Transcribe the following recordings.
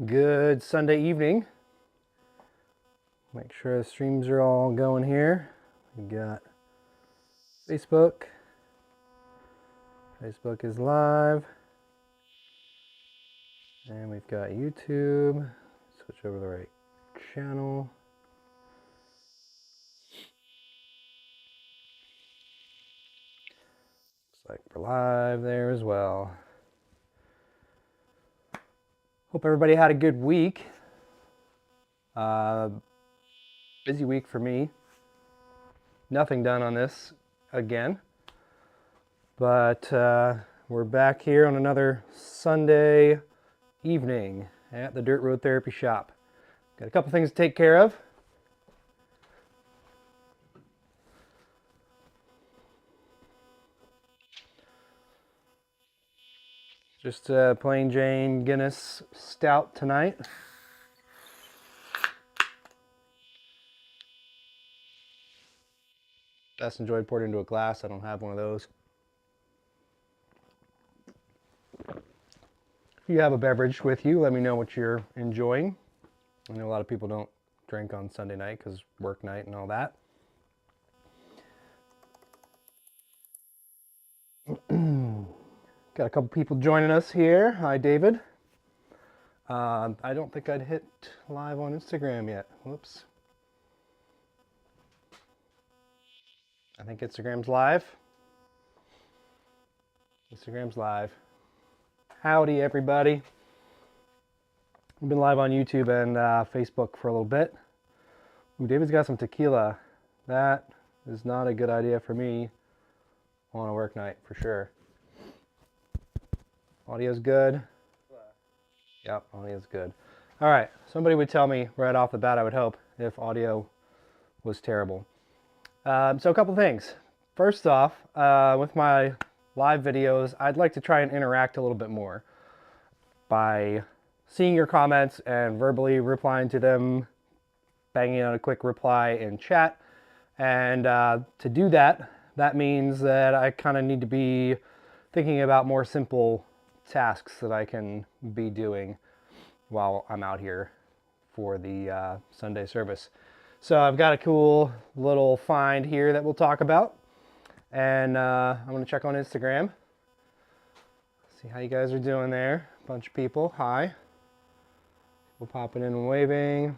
Good Sunday evening. Make sure the streams are all going here. We got Facebook. Facebook is live. And we've got YouTube. Switch over to the right channel. Looks like we're live there as well. Hope everybody had a good week. Busy week for me. Nothing done on this again. But we're back here on another Sunday evening at the Dirt Road Therapy Shop. Got a couple things to take care of. Just plain Jane Guinness Stout tonight. Best enjoyed poured into a glass. I don't have one of those. If you have a beverage with you, let me know what you're enjoying. I know a lot of people don't drink on Sunday night because work night and all that. Got a couple people joining us here. Hi, David. I don't think I'd hit live on Instagram yet. Whoops. I think Instagram's live. Instagram's live. Howdy, everybody. We've been live on YouTube and Facebook for a little bit. Ooh, David's got some tequila. That is not a good idea for me on a work night, for sure. Audio's good. Yep, audio's good. All right, somebody would tell me right off the bat, I would hope, if audio was terrible. So a couple things. First off, with my live videos, I'd like to try and interact a little bit more by seeing your comments and verbally replying to them, banging out a quick reply in chat. And to do that, that means that I kind of need to be thinking about more simple tasks that I can be doing while I'm out here for the Sunday service. So I've got a cool little find here that we'll talk about. And I'm going to check on Instagram. See how you guys are doing there. A bunch of people. Hi. People popping in and waving.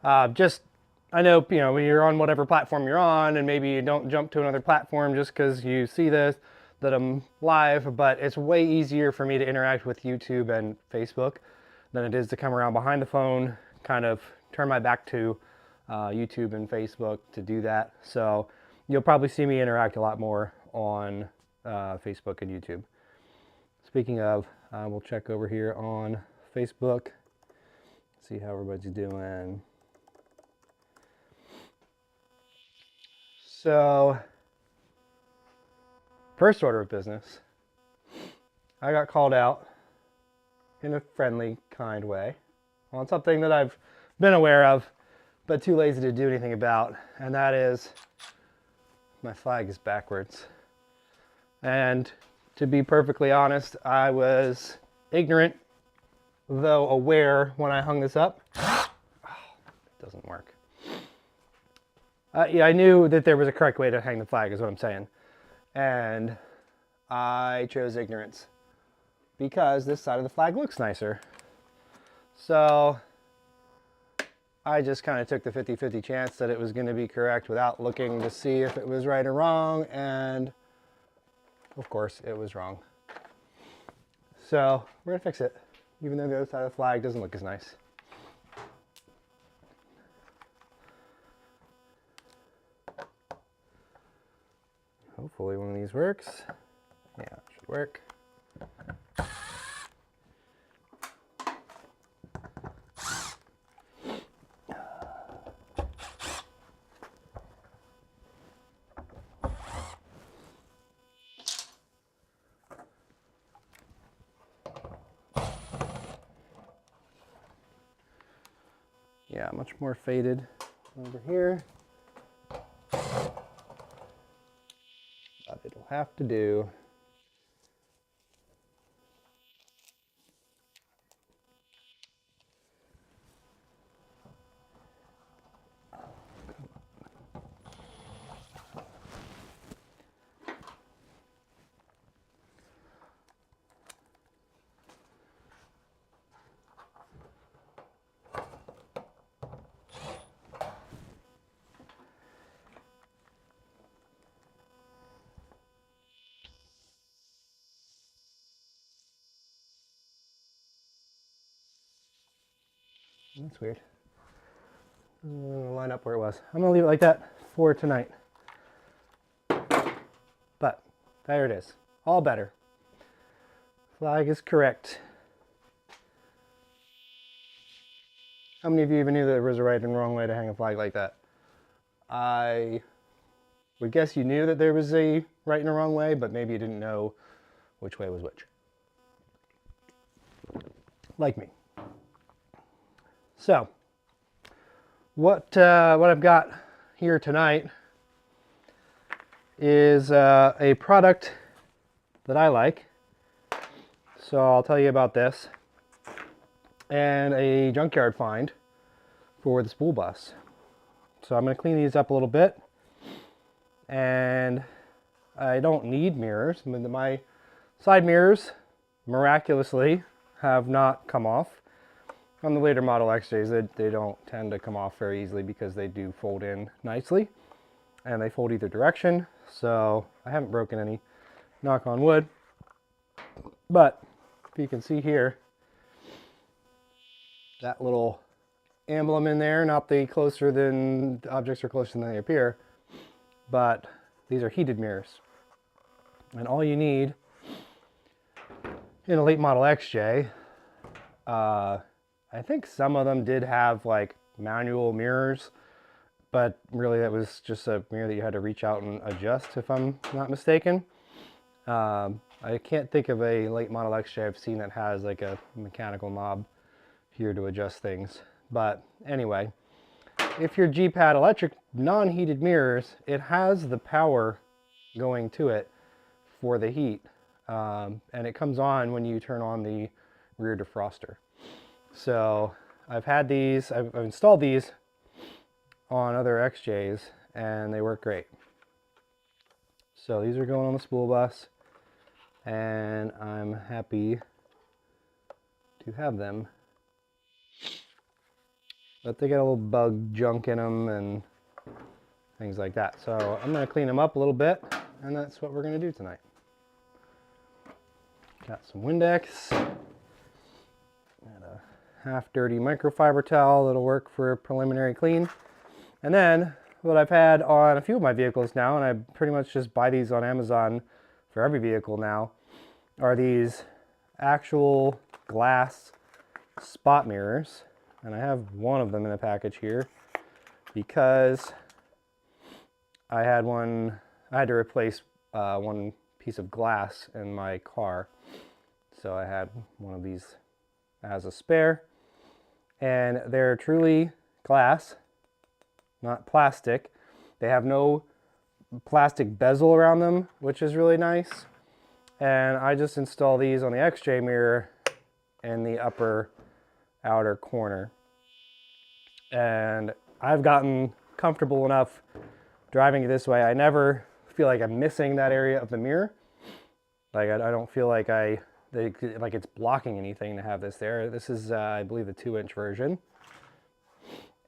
I know, when you're on whatever platform you're on, and maybe you don't jump to another platform just because you see this, that I'm live, but it's way easier for me to interact with YouTube and Facebook than it is to come around behind the phone, kind of turn my back to YouTube and Facebook to do that. So you'll probably see me interact a lot more on Facebook and YouTube. Speaking of, we'll check over here on Facebook, see how everybody's doing. So, first order of business, I got called out in a friendly, kind way on something that I've been aware of, but too lazy to do anything about, and that is my flag is backwards. And to be perfectly honest, I was ignorant, though aware when I hung this up. Oh, it doesn't work. Yeah, I knew that there was a correct way to hang the flag, is what I'm saying. And I chose ignorance because this side of the flag looks nicer. So I just kind of took the 50-50 chance that it was going to be correct without looking to see if it was right or wrong. And of course, it was wrong. So we're going to fix it, even though the other side of the flag doesn't look as nice. Hopefully one of these works. Yeah, it should work. Yeah, much more faded over here. But it'll have to do. That's weird. I'm gonna line up where it was. I'm gonna leave it like that for tonight. But there it is. All better. Flag is correct. How many of you even knew that there was a right and wrong way to hang a flag like that? I would guess you knew that there was a right and a wrong way, but maybe you didn't know which way was which. Like me. So, what I've got here tonight is a product that I like. So I'll tell you about this. And a junkyard find for the spool bus. So I'm going to clean these up a little bit. And I don't need mirrors. I mean, my side mirrors, miraculously, have not come off. On the later Model XJs, they don't tend to come off very easily because they do fold in nicely. And they fold either direction. So I haven't broken any, knock on wood. But if you can see here, that little emblem in there, not the closer than, objects are closer than they appear, but these are heated mirrors. And all you need in a late Model XJ, I think some of them did have like manual mirrors, but really that was just a mirror that you had to reach out and adjust, if I'm not mistaken. I can't think of a late Model XJ I've seen that has like a mechanical knob here to adjust things. But anyway, if your Jeep had electric non-heated mirrors, it has the power going to it for the heat. And it comes on when you turn on the rear defroster. So I've had these, I've installed these on other XJs and they work great. So these are going on the spool bus and I'm happy to have them. But they get a little bug junk in them and things like that. So I'm going to clean them up a little bit, and that's what we're going to do tonight. Got some Windex, and a half-dirty microfiber towel that'll work for a preliminary clean. And then what I've had on a few of my vehicles now, and I pretty much just buy these on Amazon for every vehicle now, are these actual glass spot mirrors. And I have one of them in a package here because I had to replace one piece of glass in my car. So I had one of these as a spare. And they're truly glass, not plastic. They have no plastic bezel around them, which is really nice. And I just install these on the XJ mirror in the upper outer corner. And I've gotten comfortable enough driving it this way. I never feel like I'm missing that area of the mirror. Like I don't feel like like it's blocking anything to have this there. This is I believe the 2-inch version.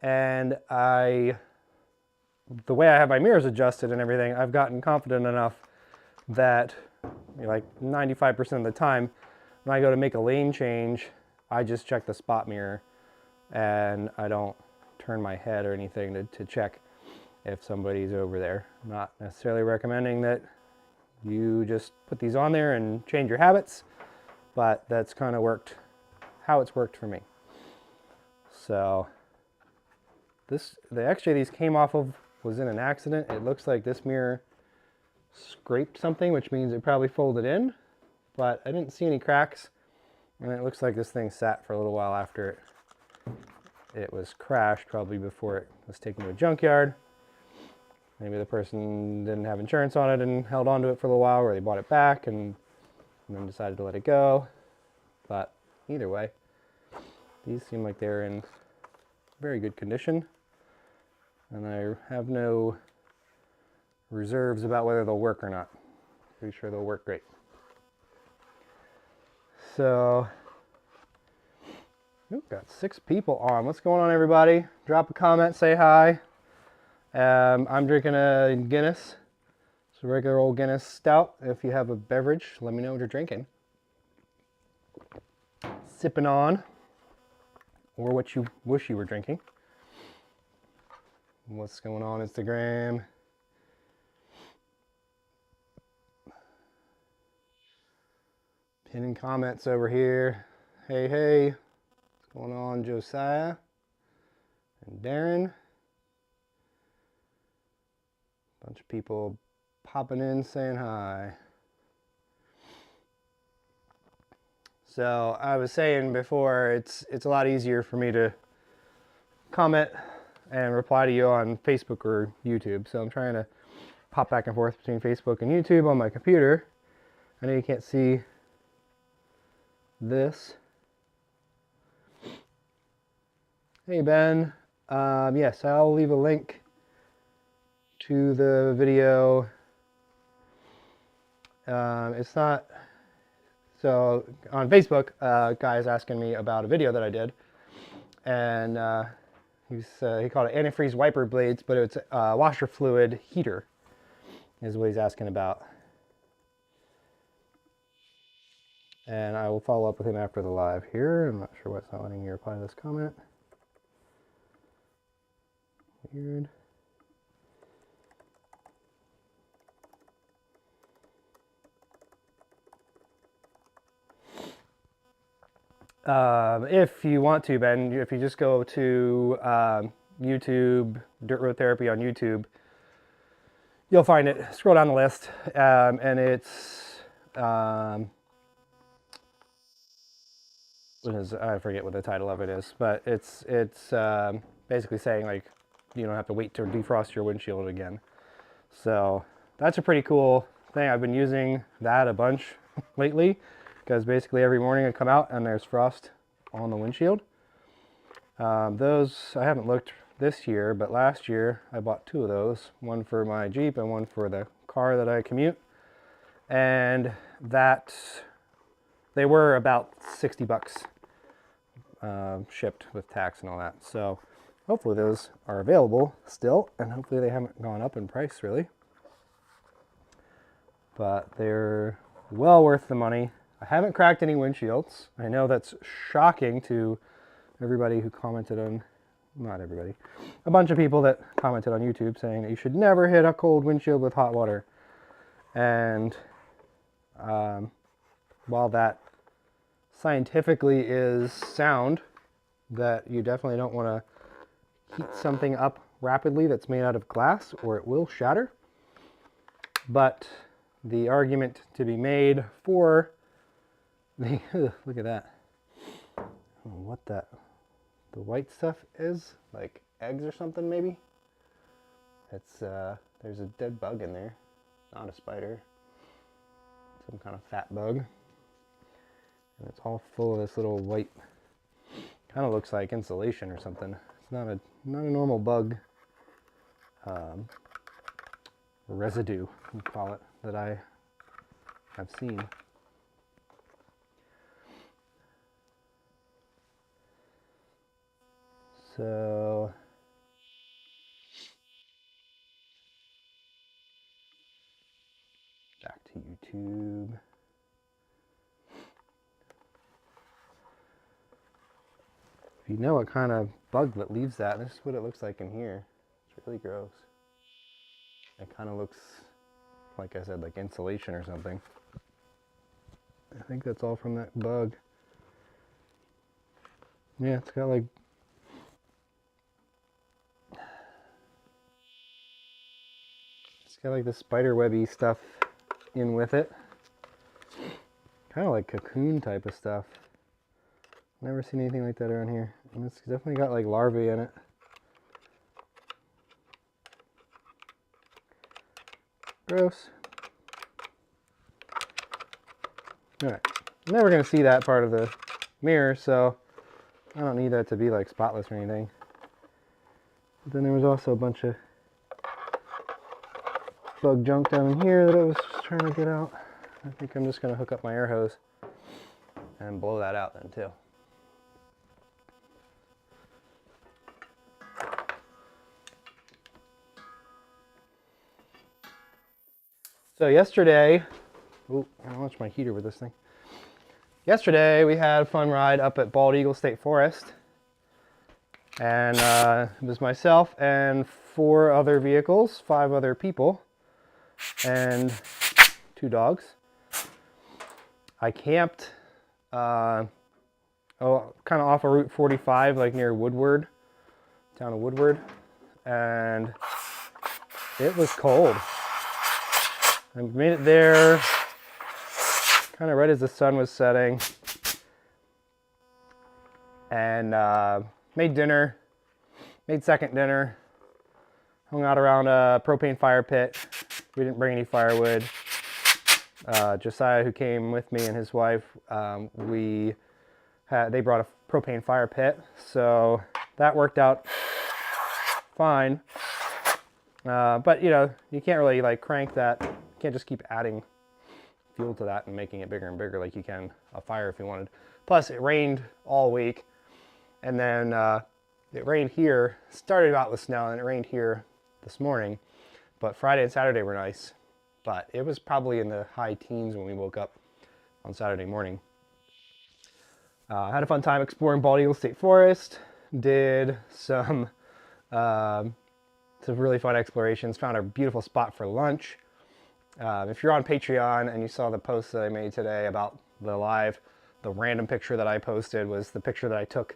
And the way I have my mirrors adjusted and everything, I've gotten confident enough that like 95% of the time when I go to make a lane change, I just check the spot mirror and I don't turn my head or anything to check if somebody's over there. I'm not necessarily recommending that you just put these on there and change your habits, but that's kind of how it's worked for me. So the XJ these came off of was in an accident. It looks like this mirror scraped something, which means it probably folded in, but I didn't see any cracks. And it looks like this thing sat for a little while after it it was crashed probably before it was taken to a junkyard. Maybe the person didn't have insurance on it and held on to it for a little while, or they bought it back and then decided to let it go. But either way, these seem like they're in very good condition, and I have no reserves about whether they'll work or not. Pretty sure they'll work great. So, ooh, got 6 people on. What's going on, everybody? Drop a comment, say hi. I'm drinking a Guinness. It's a regular old Guinness stout. If you have a beverage, let me know what you're drinking. Sipping on, or what you wish you were drinking. What's going on, Instagram? Pinning comments over here. Hey, hey. What's going on, Josiah and Darren? Bunch of people popping in saying hi. So I was saying before, it's a lot easier for me to comment and reply to you on Facebook or YouTube. So I'm trying to pop back and forth between Facebook and YouTube on my computer. I know you can't see this. Hey Ben, yes, I'll leave a link to the video. It's not, so on Facebook, a guy is asking me about a video that I did, and he called it antifreeze wiper blades, but it's washer fluid heater is what he's asking about. And I will follow up with him after the live here. I'm not sure why it's not letting you reply to this comment. Weird. If you want to, Ben, if you just go to YouTube, Dirt Road Therapy on YouTube, you'll find it. Scroll down the list, and it's I forget what the title of it is, but it's basically saying like you don't have to wait to defrost your windshield again. So that's a pretty cool thing. I've been using that a bunch lately because basically every morning I come out and there's frost on the windshield. Those I haven't looked this year, but last year I bought 2 of those, one for my Jeep and one for the car that I commute, and that they were about 60 bucks shipped with tax and all that. So hopefully those are available still, and hopefully they haven't gone up in price really. But they're well worth the money. I haven't cracked any windshields. I know that's shocking to everybody who commented on, not everybody, a bunch of people that commented on YouTube saying that you should never hit a cold windshield with hot water. And while that scientifically is sound, that you definitely don't want to heat something up rapidly that's made out of glass or it will shatter. But the argument to be made for the look at that. I don't know what the white stuff is, like eggs or something maybe. It's there's a dead bug in there, not a spider, some kind of fat bug, and it's all full of this little white, kind of looks like insulation or something. It's not a normal bug residue, we call it, that I have seen. So back to YouTube. If you know what kind of bug that leaves that, this is what it looks like in here. It's really gross. It kind of looks, like I said, like insulation or something. I think that's all from that bug. Yeah, it's got like this spider webby stuff in with it. Kind of like cocoon type of stuff. Never seen anything like that around here. And it's definitely got like larvae in it. Gross. Alright, I'm never going to see that part of the mirror, so I don't need that to be like spotless or anything. But then there was also a bunch of bug junk down in here that I was just trying to get out. I think I'm just going to hook up my air hose and blow that out then too. So yesterday, ooh, I don't watch my heater with this thing. Yesterday we had a fun ride up at Bald Eagle State Forest. And it was myself and 4 other vehicles, 5 other people, and 2 dogs. I camped kind of off of Route 45, like near Woodward, town of Woodward, and it was cold. I made it there kind of right as the sun was setting, and made dinner, made second dinner, hung out around a propane fire pit. We didn't bring any firewood. Josiah, who came with me, and his wife, they brought a propane fire pit, so that worked out fine. But you know, you can't really like crank that. You can't just keep adding fuel to that and making it bigger and bigger like you can a fire if you wanted. Plus, it rained all week, and then it rained here. Started out with snow, and it rained here this morning. But Friday and Saturday were nice. But it was probably in the high teens when we woke up on Saturday morning. Had a fun time exploring Bald Eagle State Forest. Did some really fun explorations. Found a beautiful spot for lunch. If you're on Patreon and you saw the post that I made today about the live, the random picture that I posted was the picture that I took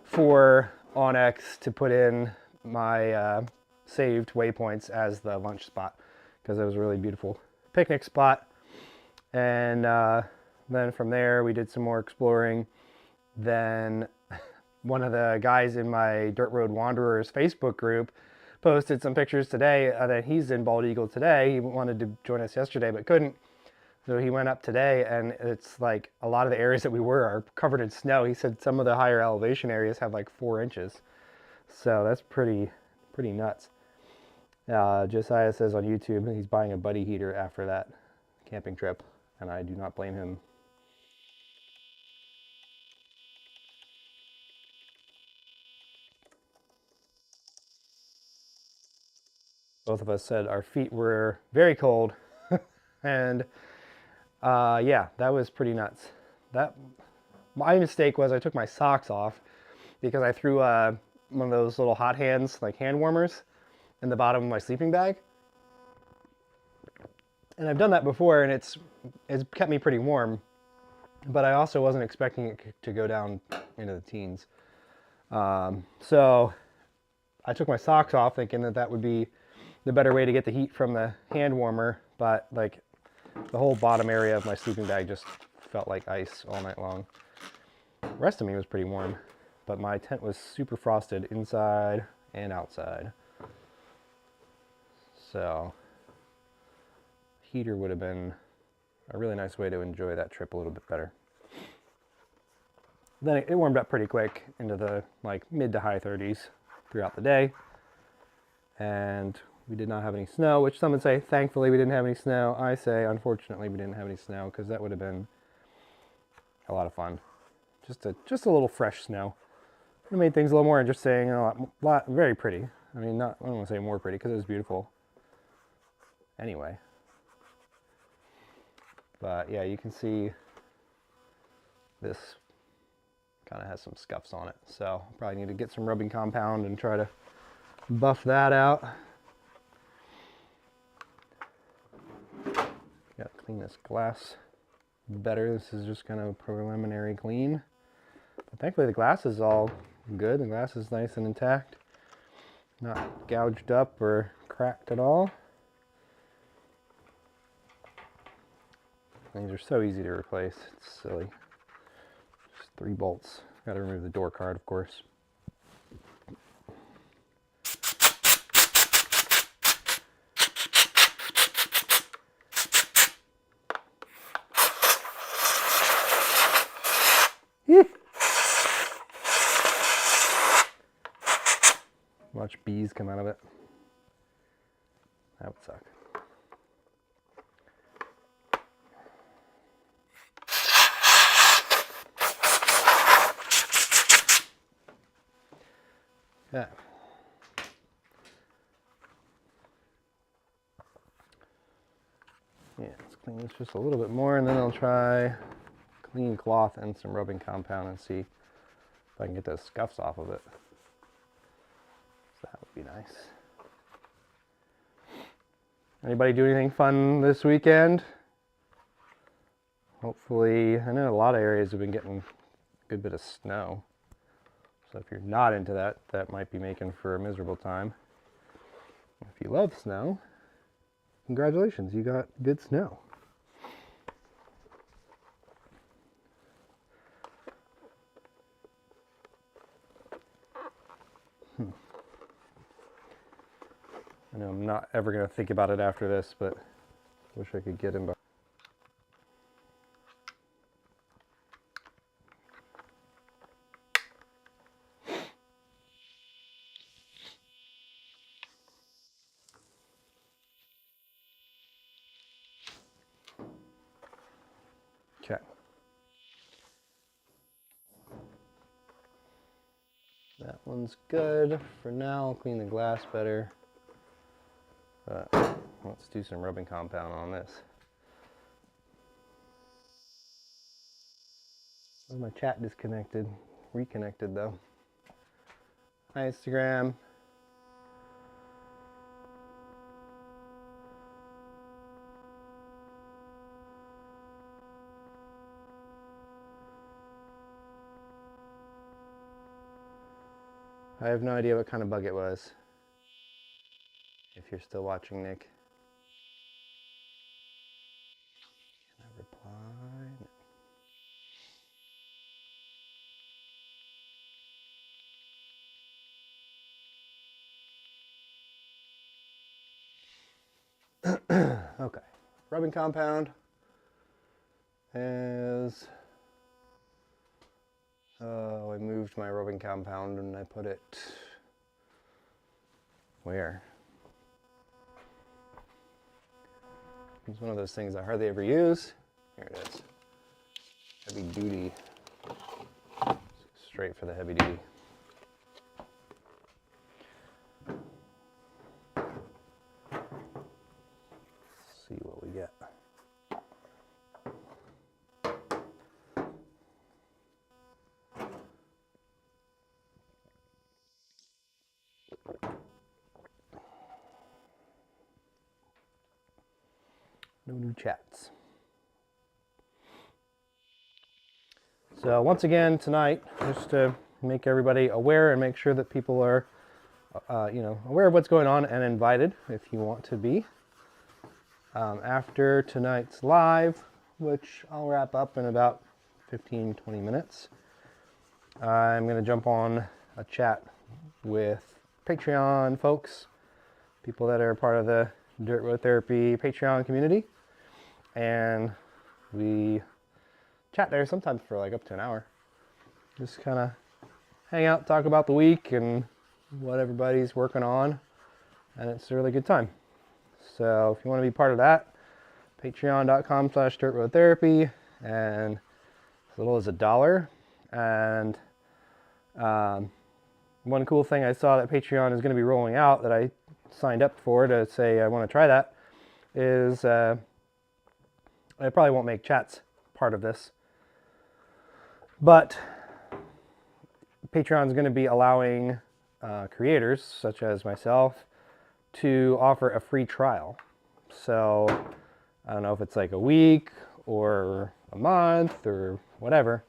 for onX to put in my saved waypoints as the lunch spot, because it was a really beautiful picnic spot. And then from there we did some more exploring. Then one of the guys in my Dirt Road Wanderers Facebook group posted some pictures today that he's in Bald Eagle today. He wanted to join us yesterday but couldn't, so he went up today, and it's like a lot of the areas that we were are covered in snow. He said some of the higher elevation areas have like 4 inches, so that's pretty nuts. Josiah says on YouTube he's buying a buddy heater after that camping trip, and I do not blame him. Both of us said our feet were very cold, and yeah, that was pretty nuts. My mistake was I took my socks off because I threw one of those little hot hands, like hand warmers, in the bottom of my sleeping bag. And I've done that before, and it's kept me pretty warm, but I also wasn't expecting it to go down into the teens. So I took my socks off thinking that would be the better way to get the heat from the hand warmer, but like the whole bottom area of my sleeping bag just felt like ice all night long. The rest of me was pretty warm, but my tent was super frosted inside and outside. So heater would have been a really nice way to enjoy that trip a little bit better. Then it warmed up pretty quick into the like mid to high 30s throughout the day, and we did not have any snow, which some would say thankfully we didn't have any snow. I say unfortunately we didn't have any snow, because that would have been a lot of fun. Just a little fresh snow. It made things a little more interesting, and very pretty. I mean, I don't want to say more pretty, because it was beautiful anyway. But yeah, you can see this kind of has some scuffs on it, so probably need to get some rubbing compound and try to buff that out. Got to clean this glass better. This is just kind of a preliminary clean. But thankfully the glass is all good. The glass is nice and intact. Not gouged up or cracked at all. These are so easy to replace. It's silly. Just 3 bolts. Got to remove the door card, of course. Watch bees come out of it. That would suck. Yeah. Yeah, let's clean this just a little bit more, and then I'll try clean cloth and some rubbing compound and see if I can get those scuffs off of it. So that would be nice. Anybody do anything fun this weekend? Hopefully, I know a lot of areas have been getting a good bit of snow. So if you're not into that, that might be making for a miserable time. If you love snow, congratulations, you got good snow. I know I'm not ever going to think about it after this, but wish I could get in. Okay. That one's good. For now, I'll clean the glass better. But let's do some rubbing compound on this. Where's my chat disconnected? Reconnected though. Hi Instagram. I have no idea what kind of bug it was. If you're still watching, Nick. Can I reply? No. Okay. Rubbing compound is... Oh, I moved my rubbing compound and I put it... Where? It's one of those things I hardly ever use. Here it is. Heavy duty. Straight for the heavy duty. Let's see what we get. No new chats. So once again tonight, just to make everybody aware and make sure that people are, aware of what's going on and invited if you want to be. After tonight's live, which I'll wrap up in about 15-20 minutes, I'm going to jump on a chat with Patreon folks, people that are part of the Dirt Road Therapy Patreon community. And we chat there sometimes for like up to an hour. Just kind of hang out, talk about the week and what everybody's working on. And it's a really good time. So if you want to be part of that, patreon.com/dirtroadtherapy, and as little as $1. And one cool thing I saw that Patreon is going to be rolling out that I signed up for to say I want to try that is I probably won't make chats part of this, but Patreon is going to be allowing creators such as myself to offer a free trial. So I don't know if it's like a week or a month or whatever,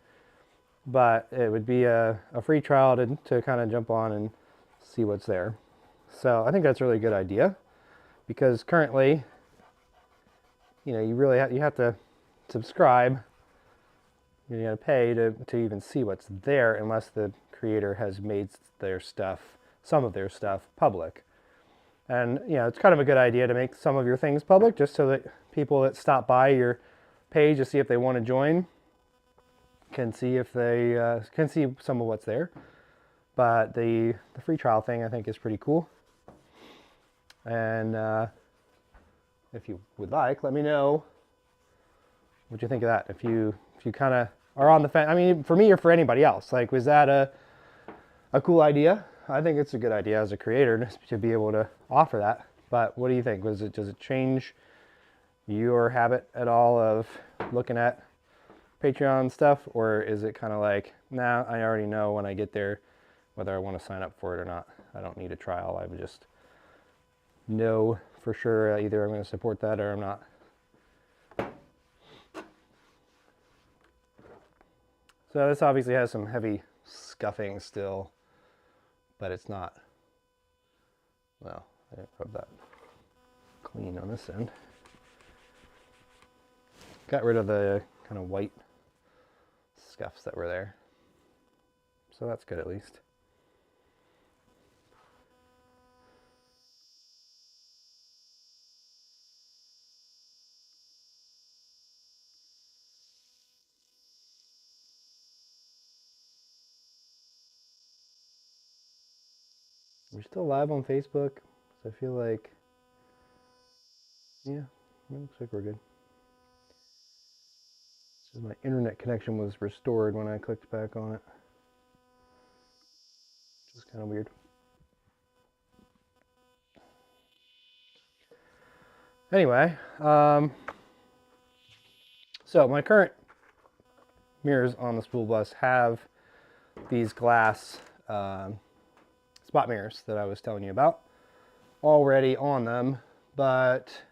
but it would be a free trial to kind of jump on and see what's there. So I think that's a really good idea, because currently, you really have to subscribe. You got to pay to even see what's there, unless the creator has made some of their stuff public. And it's kind of a good idea to make some of your things public, just so that people that stop by your page to see if they want to join can see if they can see some of what's there. but the free trial thing I think is pretty cool. And if you would like, let me know what you think of that. If you kind of are on the fence, I mean, for me or for anybody else, like, was that a cool idea? I think it's a good idea as a creator to be able to offer that. But what do you think? Does it change your habit at all of looking at Patreon stuff, or is it kind of like, nah, I already know when I get there whether I want to sign up for it or not? I don't need a trial. I would just know for sure either I'm going to support that or I'm not. So this obviously has some heavy scuffing still, but it's not, well, I didn't rub that clean on this end. Got rid of the kind of white scuffs that were there. So that's good at least. We're still live on Facebook, so I feel like, yeah, it looks like we're good. So my internet connection was restored when I clicked back on it, which is kind of weird. Anyway, so my current mirrors on the Spool Bus have these glass spot mirrors that I was telling you about already on them, but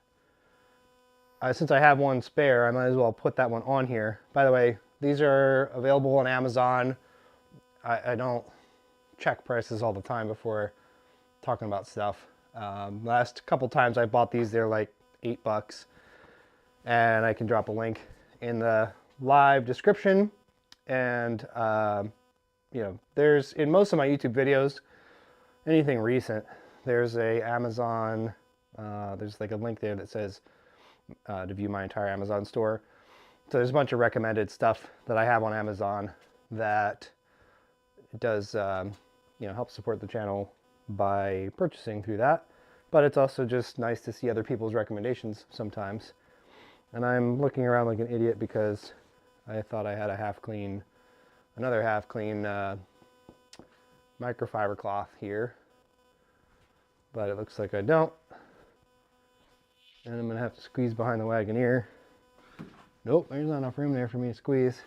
since I have one spare, I might as well put that one on here. By the way, these are available on Amazon. I don't check prices all the time before talking about stuff. Last couple times I bought these, they're like $8, and I can drop a link in the live description. And you know, there's, in most of my YouTube videos, anything recent, there's a Amazon, there's like a link there that says to view my entire Amazon store. So there's a bunch of recommended stuff that I have on Amazon that does you know, help support the channel by purchasing through that. But it's also just nice to see other people's recommendations sometimes. And I'm looking around like an idiot because I thought I had another half clean microfiber cloth here, but it looks like I don't. And I'm gonna have to squeeze behind the Wagoneer. Nope, there's not enough room there for me to squeeze.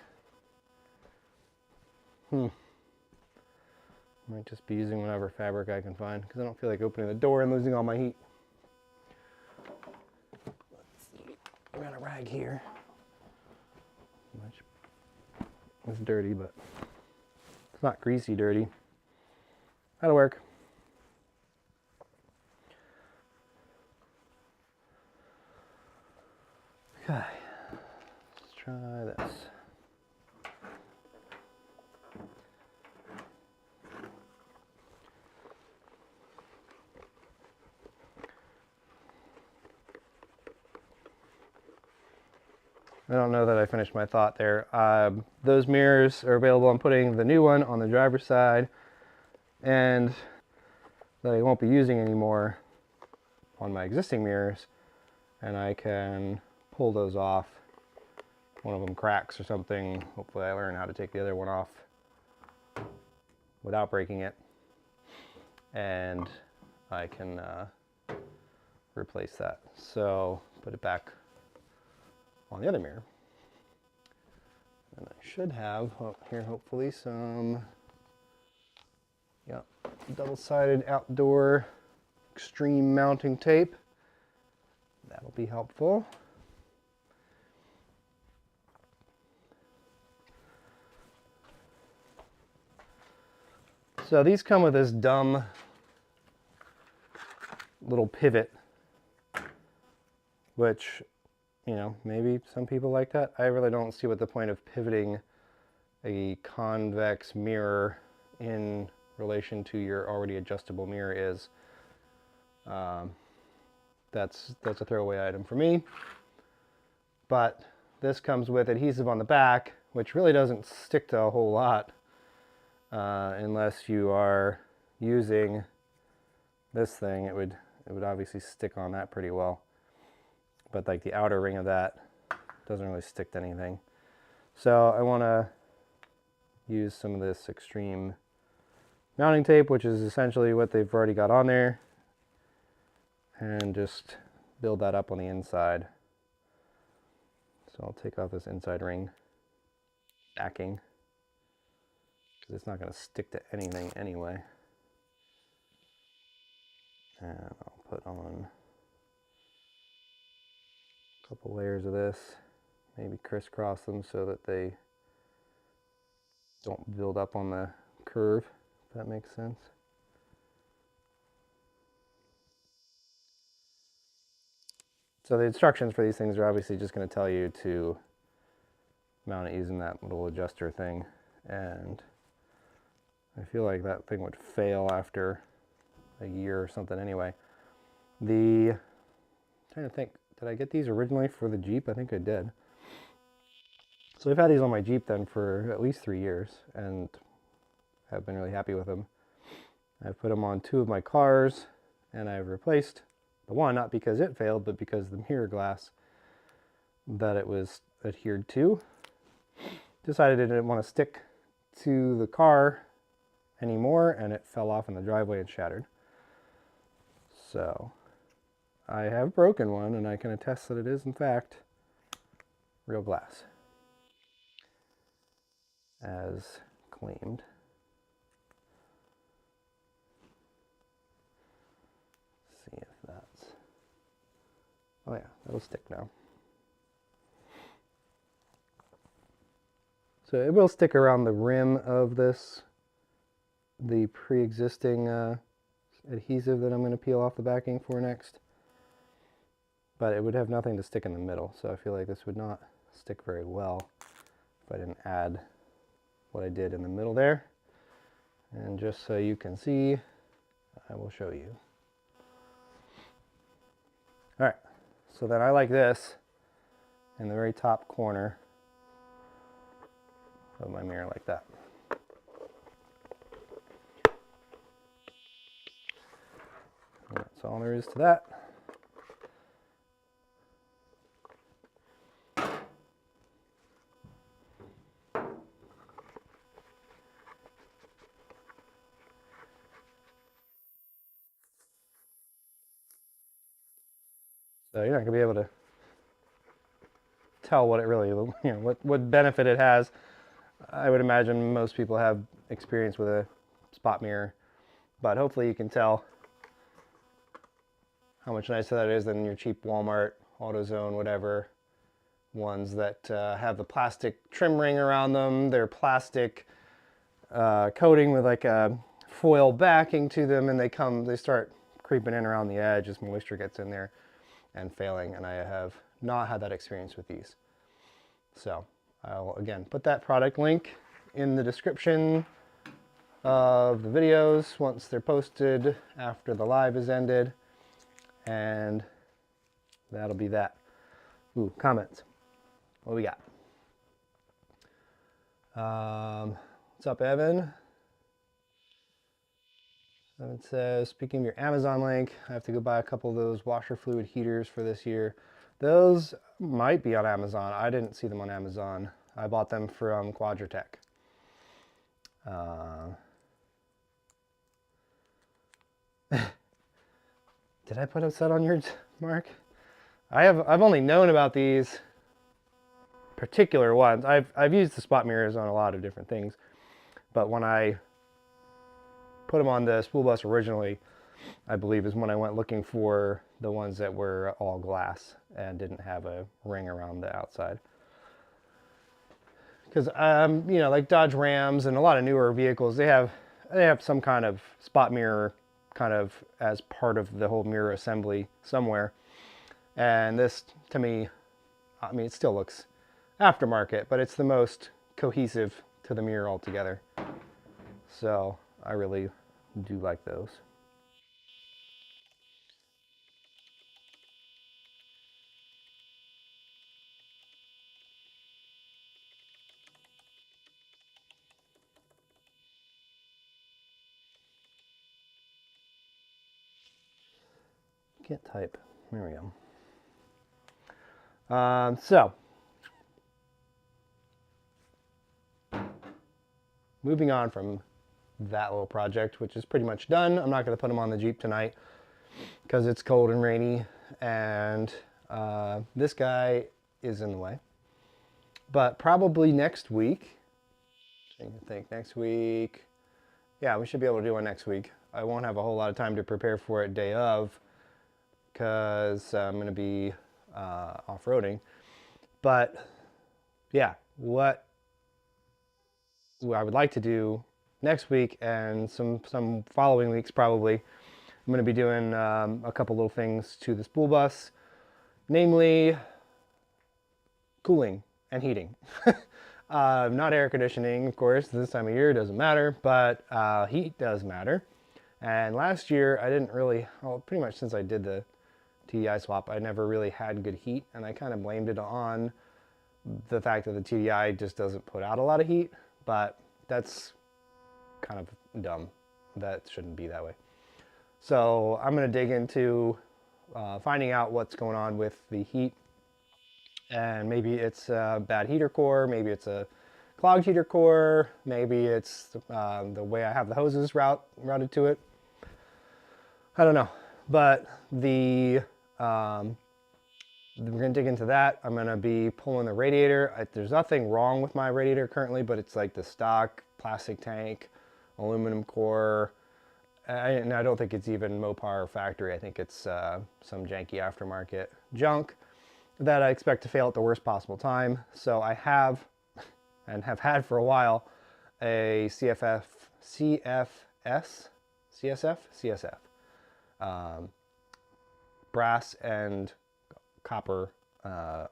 Might just be using whatever fabric I can find because I don't feel like opening the door and losing all my heat. Let's see, I got a rag here. It's dirty, but it's not greasy dirty. That'll work. Okay, let's try this. I don't know that I finished my thought there. Those mirrors are available. I'm putting the new one on the driver's side, and that I won't be using anymore on my existing mirrors, and I can pull those off. One of them cracks or something. Hopefully I learn how to take the other one off without breaking it, and I can replace that. So put it back on the other mirror. And I should have here hopefully some double-sided outdoor extreme mounting tape. That'll be helpful. So these come with this dumb little pivot, which, you know, maybe some people like that. I really don't see what the point of pivoting a convex mirror in relation to your already adjustable mirror is. That's a throwaway item for me. But this comes with adhesive on the back, which really doesn't stick to a whole lot. unless you are using this thing, it would obviously stick on that pretty well. But like the outer ring of that doesn't really stick to anything. So I want to use some of this extreme mounting tape, which is essentially what they've already got on there, and just build that up on the inside. So I'll take off this inside ring backing because it's not going to stick to anything anyway. And I'll put on a couple layers of this, maybe crisscross them so that they don't build up on the curve, if that makes sense. So the instructions for these things are obviously just going to tell you to mount it using that little adjuster thing, and I feel like that thing would fail after a year or something anyway. I'm trying to think, did I get these originally for the Jeep? I think I did. So I've had these on my Jeep then for at least 3 years and have been really happy with them. I've put them on 2 of my cars, and I've replaced the one, not because it failed, but because the mirror glass that it was adhered to decided it didn't want to stick to the car anymore, and it fell off in the driveway and shattered. So I have broken one, and I can attest that it is in fact real glass, as claimed. Let's see if that's, oh yeah, that'll stick now. So it will stick around the rim of this, the pre-existing adhesive that I'm going to peel off the backing for next. But it would have nothing to stick in the middle, so I feel like this would not stick very well if I didn't add what I did in the middle there. And just so you can see, I will show you. All right, so then I like this in the very top corner of my mirror like that. And that's all there is to that. So you're not gonna be able to tell what it really, what benefit it has. I would imagine most people have experience with a spot mirror, but hopefully you can tell how much nicer that is than your cheap Walmart, AutoZone, whatever ones that have the plastic trim ring around them. They're plastic coating with like a foil backing to them, and they start creeping in around the edge as moisture gets in there and failing, and I have not had that experience with these. So I'll again put that product link in the description of the videos once they're posted after the live is ended, and that'll be that. Ooh, comments. What we got? What's up, Evan? It says, speaking of your Amazon link, I have to go buy a couple of those washer fluid heaters for this year. Those might be on Amazon. I didn't see them on Amazon. I bought them from Quadratech. Did I put a set on yours, Mark? I've only known about these particular ones. I've used the spot mirrors on a lot of different things, but when I put them on the spool bus originally, I believe is when I went looking for the ones that were all glass and didn't have a ring around the outside. Because like Dodge Rams and a lot of newer vehicles, they have some kind of spot mirror kind of as part of the whole mirror assembly somewhere. And this, to me, I mean, it still looks aftermarket, but it's the most cohesive to the mirror altogether. So I really do like those. can't type. There we go. So, moving on from that little project, which is pretty much done. I'm not going to put them on the Jeep tonight because it's cold and rainy, and this guy is in the way. But probably next week, I think next week, yeah, we should be able to do one next week. I won't have a whole lot of time to prepare for it day of because I'm going to be off-roading. But yeah, what I would like to do next week and some following weeks probably, I'm going to be doing a couple little things to the spool bus, namely cooling and heating. Not air conditioning, of course, this time of year doesn't matter, but heat does matter. And last year I didn't really, well, pretty much since I did the TDI swap, I never really had good heat, and I kind of blamed it on the fact that the TDI just doesn't put out a lot of heat, but that's kind of dumb. That shouldn't be that way. So I'm going to dig into finding out what's going on with the heat, and maybe it's a bad heater core, maybe it's a clogged heater core, maybe it's the way I have the hoses routed to it. I don't know, but we're going to dig into that. I'm going to be pulling the radiator. There's nothing wrong with my radiator currently, but it's like the stock plastic tank, aluminum core. And I don't think it's even Mopar factory. I think it's some janky aftermarket junk that I expect to fail at the worst possible time. So I have, and have had for a while, a CSF, brass and copper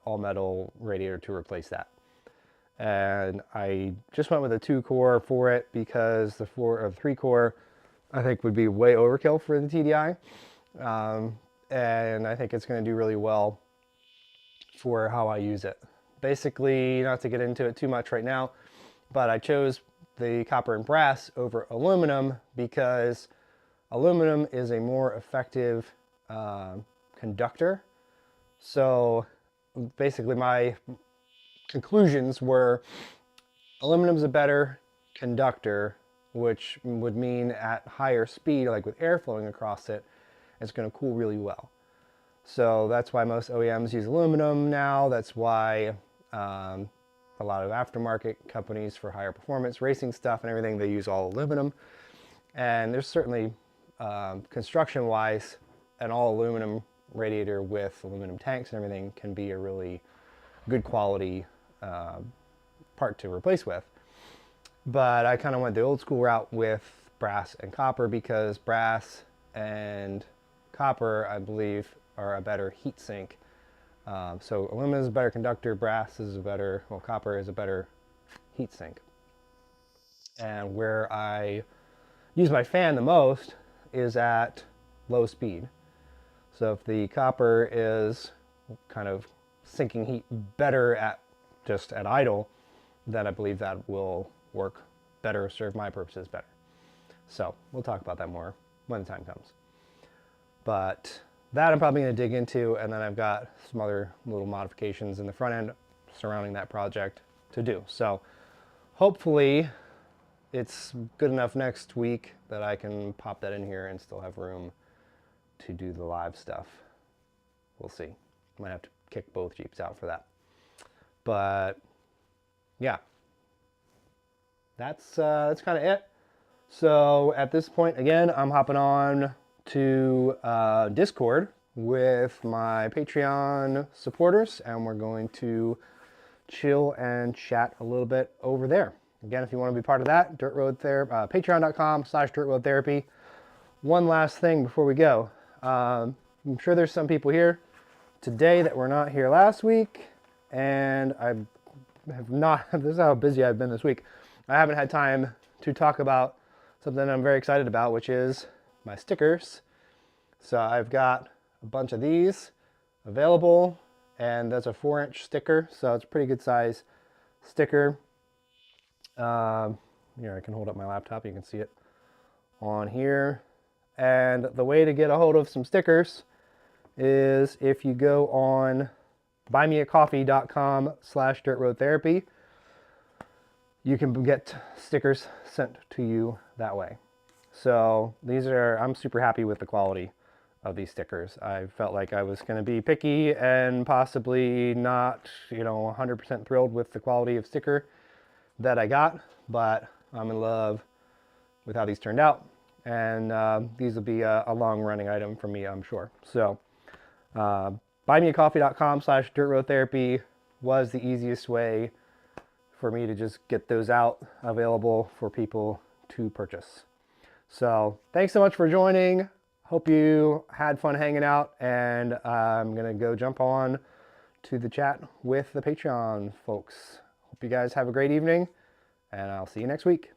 all metal radiator to replace that. And I just went with a 2-core for it because the 3-core I think would be way overkill for the TDI. And I think it's going to do really well for how I use it. Basically, not to get into it too much right now, but I chose the copper and brass over aluminum because aluminum is a more effective conductor. So basically my conclusions were aluminum is a better conductor, which would mean at higher speed, like with air flowing across it, it's going to cool really well. So that's why most OEMs use aluminum now. That's why a lot of aftermarket companies for higher performance racing stuff and everything, they use all aluminum. And there's certainly construction-wise, an all aluminum radiator with aluminum tanks and everything can be a really good quality part to replace with. But I kind of went the old school route with brass and copper because brass and copper, I believe, are a better heat sink. So aluminum is a better conductor, brass is a better, well, copper is a better heat sink. And where I use my fan the most is at low speed. So if the copper is kind of sinking heat better at just at idle, then I believe that will work better, serve my purposes better. So we'll talk about that more when the time comes. But that I'm probably going to dig into, and then I've got some other little modifications in the front end surrounding that project to do. So hopefully it's good enough next week that I can pop that in here and still have room to do the live stuff. We'll see. Might have to kick both Jeeps out for that. But yeah, that's kind of it. So at this point, again, I'm hopping on to Discord with my Patreon supporters, and we're going to chill and chat a little bit over there. Again, if you want to be part of that, patreon.com/dirtroadtherapy. One last thing before we go. I'm sure there's some people here today that were not here last week, and I have not, this is how busy I've been this week. I haven't had time to talk about something I'm very excited about, which is my stickers. So I've got a bunch of these available, and that's a 4-inch sticker, so it's a pretty good size sticker. Here, I can hold up my laptop, you can see it on here. And the way to get a hold of some stickers is if you go on buymeacoffee.com/dirtroadtherapy, you can get stickers sent to you that way. So I'm super happy with the quality of these stickers. I felt like I was going to be picky and possibly not, 100% thrilled with the quality of sticker that I got, but I'm in love with how these turned out. And these will be a long-running item for me, I'm sure. So buymeacoffee.com/dirtroadtherapy was the easiest way for me to just get those out available for people to purchase. So thanks so much for joining. Hope you had fun hanging out, and I'm gonna go jump on to the chat with the Patreon folks. Hope you guys have a great evening, and I'll see you next week.